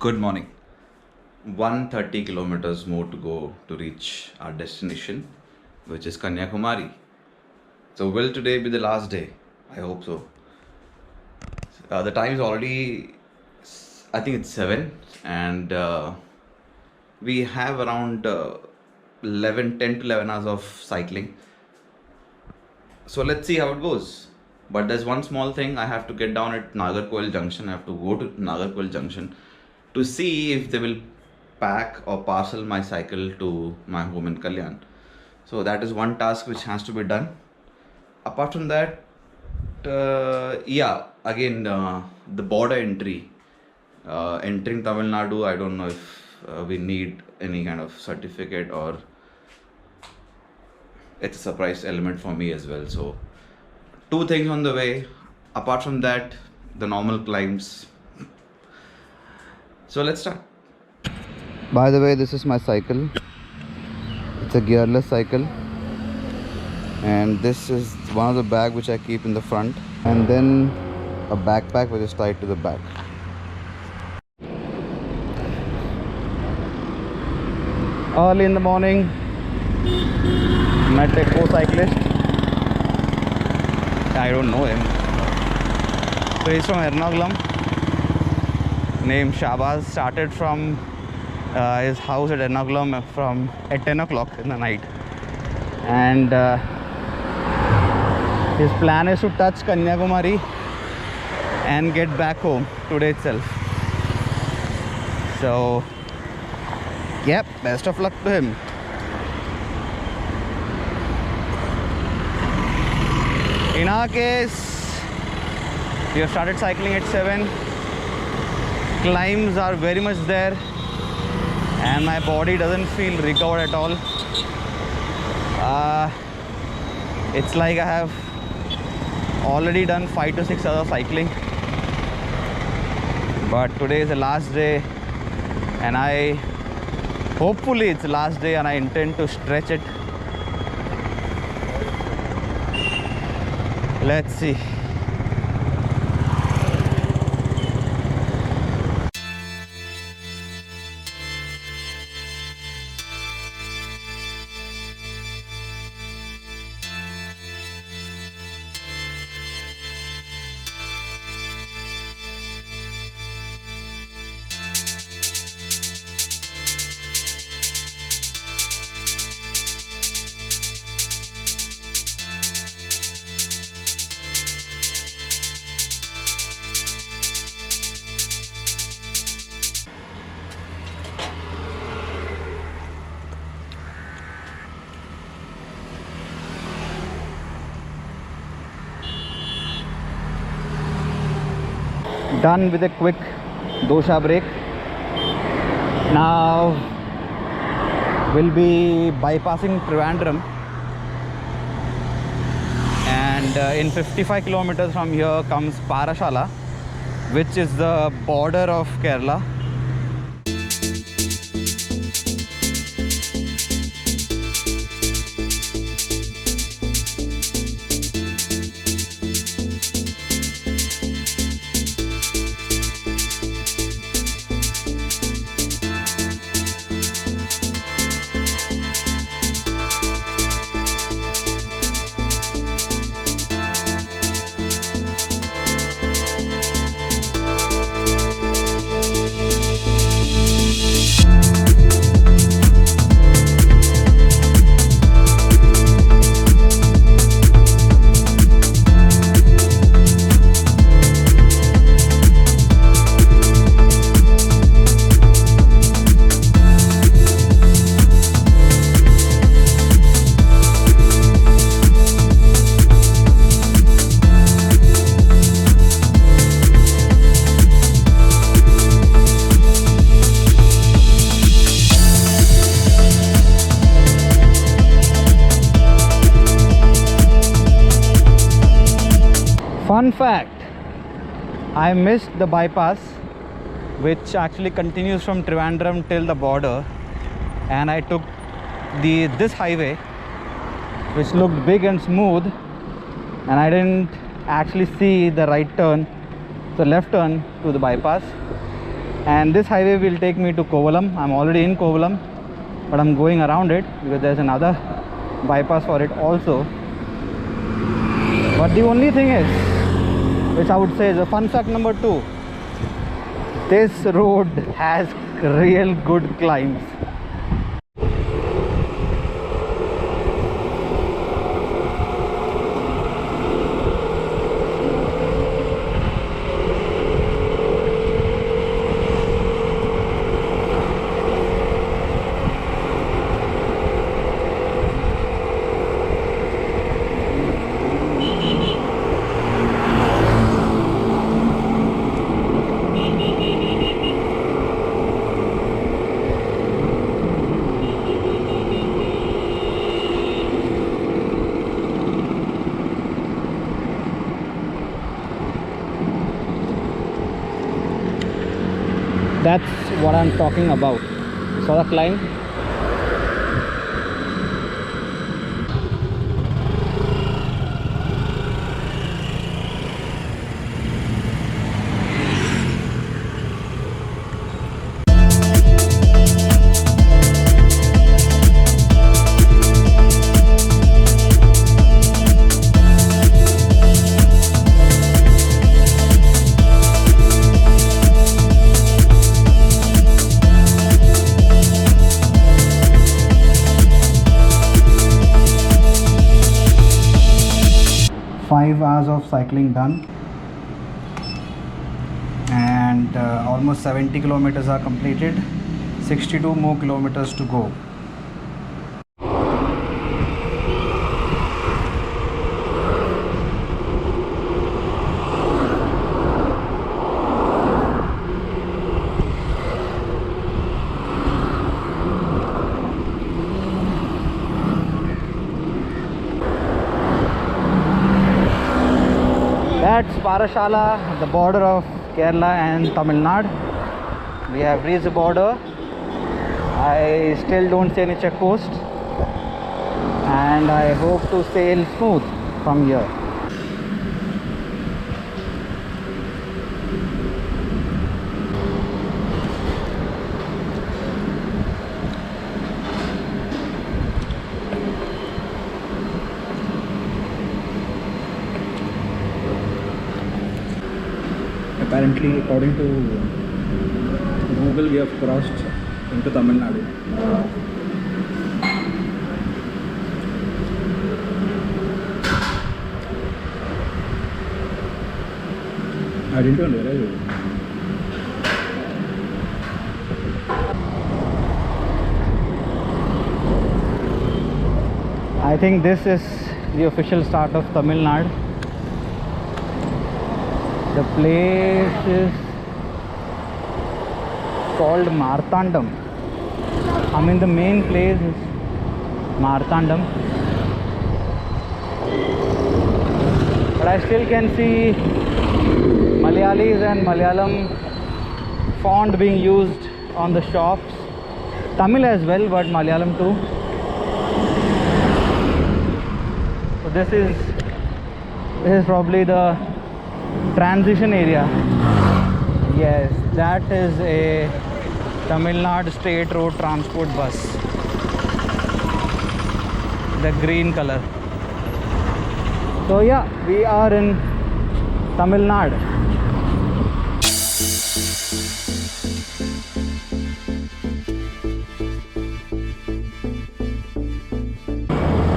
Good morning. 130 kilometers more to go to reach our destination, which is Kanyakumari. So, will today be the last day? I hope so. The time is already, I think it's 7, and we have around 10 to 11 hours of cycling. So, let's see how it goes. But there's one small thing. I have to get down at Nagarkoil Junction. I have to go to Nagarkoil Junction to see if they will pack or parcel my cycle to my home in Kalyan. So that is one task which has to be done. Apart from that, again, the border entry, entering Tamil Nadu, I don't know if we need any kind of certificate, or it's a surprise element for me as well. So two things on the way. Apart from that, the normal climbs. So let's start. By the way, this is my cycle. It's a gearless cycle, and this is one of the bag which I keep in the front, and then a backpack which is tied to the back. Early in the morning, met a co-cyclist. I don't know him. So he's from Ernakulam, named Shabazz. Started from his house at Ernakulam at 10 o'clock in the night, and his plan is to touch Kanyakumari and get back home today itself. So yep, best of luck to him. In our case, we have started cycling at 7. Climbs are very much there, and my body doesn't feel recovered at all. It's like I have already done 5 to 6 hours of cycling, but today is the last day, and hopefully it's the last day, and I intend to stretch it. Let's see. Done with a quick dosha break. Now we'll be bypassing Trivandrum, and in 55 kilometers from here comes Parashala, which is the border of Kerala. Fun fact, I missed the bypass, which actually continues from Trivandrum till the border, and I took this highway, which looked big and smooth, and I didn't actually see the right turn, the left turn to the bypass, and this highway will take me to Kovalam. I'm already in Kovalam, but I'm going around it because there's another bypass for it also. But the only thing is, which I would say is a fun fact number 2, this road has real good climbs. That's what I'm talking about. You saw the climb? Hours of cycling done, and almost 70 kilometers are completed. 62 more kilometers to go. That's Parashala, the border of Kerala and Tamil Nadu. We have reached the border. I still don't see any check post, and I hope to sail smooth from here. Apparently, according to Google, we have crossed into Tamil Nadu. I didn't even realize it. I think this is the official start of Tamil Nadu. The place is called Marthandam. I mean, the main place is Marthandam, but I still can see Malayalis and Malayalam font being used on the shops. Tamil as well, but Malayalam too. So this is probably the transition area. Yes, that is a Tamil Nadu State Road Transport bus. The green color. So yeah, we are in Tamil Nadu.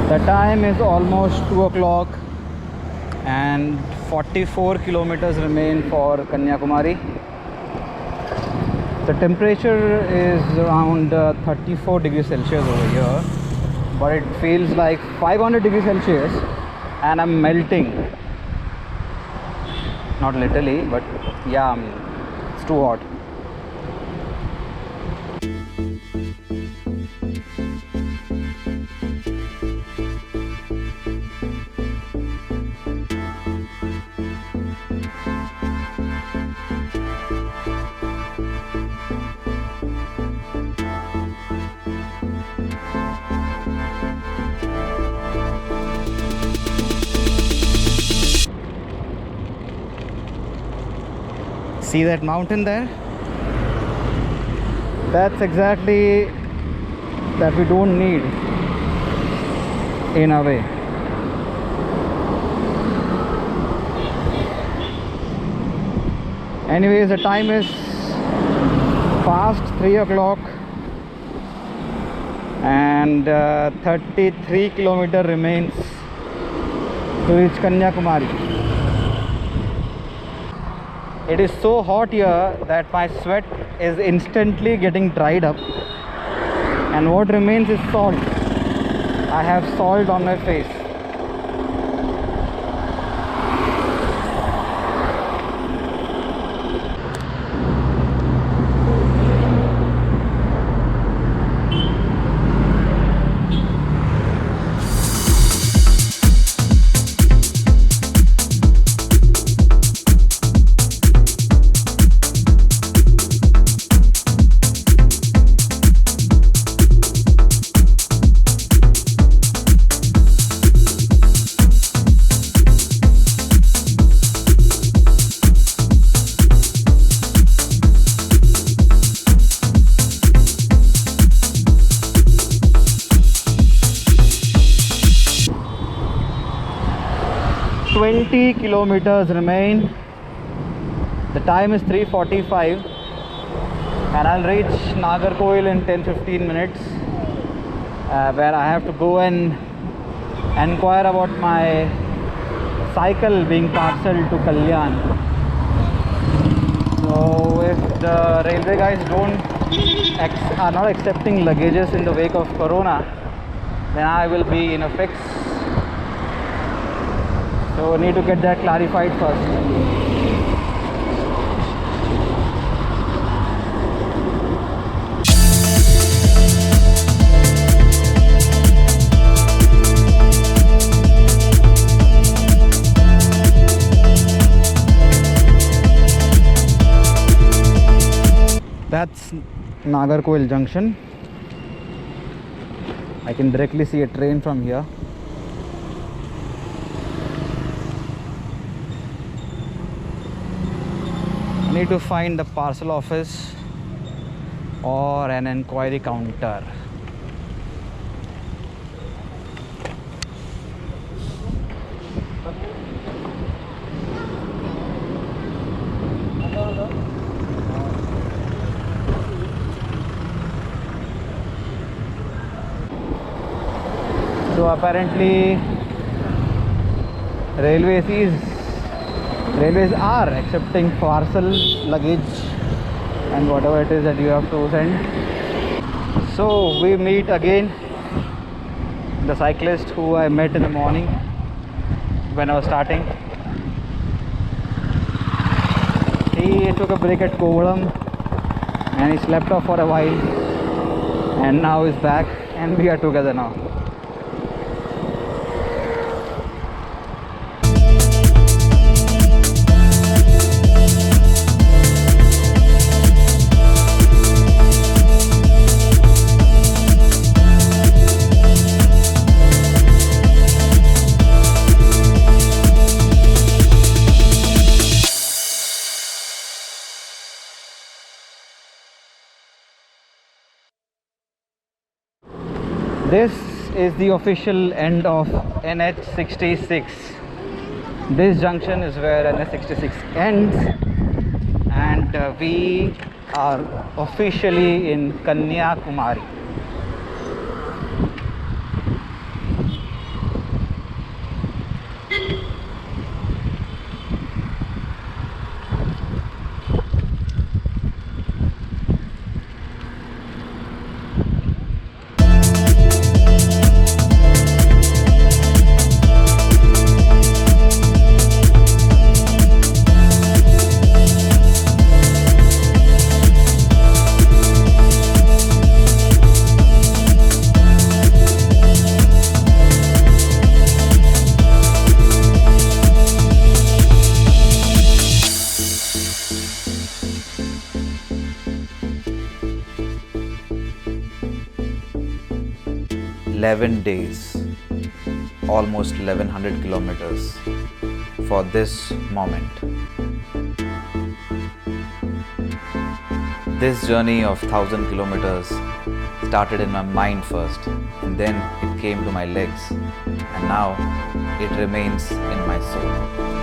The time is almost 2 o'clock and 44 kilometers remain for Kanyakumari. The temperature is around 34 degrees Celsius over here, but it feels like 500 degrees Celsius and I'm melting. Not literally, but yeah, it's too hot. See that mountain there? That's exactly that we don't need in a way. Anyways, the time is past 3 o'clock and 33 kilometers remains to reach Kanyakumari. It is so hot here that my sweat is instantly getting dried up, and what remains is salt. I have salt on my face. 20 kilometers remain. The time is 3:45 and I'll reach Nagarkoil in 10-15 minutes, where I have to go and inquire about my cycle being parceled to Kalyan. So if the railway guys are not accepting luggages in the wake of Corona, then I will be in a fix. So need to get that clarified first. That's Nagarkoil junction. I can directly see a train from here. I need to find the parcel office or an inquiry counter. So apparently railways are accepting parcel luggage and whatever it is that you have to send. So we meet again the cyclist who I met in the morning when I was starting. He took a break at Kovalam and he slept off for a while, and now he's back and we are together now. This is the official end of NH66. This junction is where NH66 ends, and we are officially in Kanyakumari. Days, almost 1100 kilometers for this moment. This journey of 1,000 kilometers started in my mind first, and then it came to my legs, and now it remains in my soul.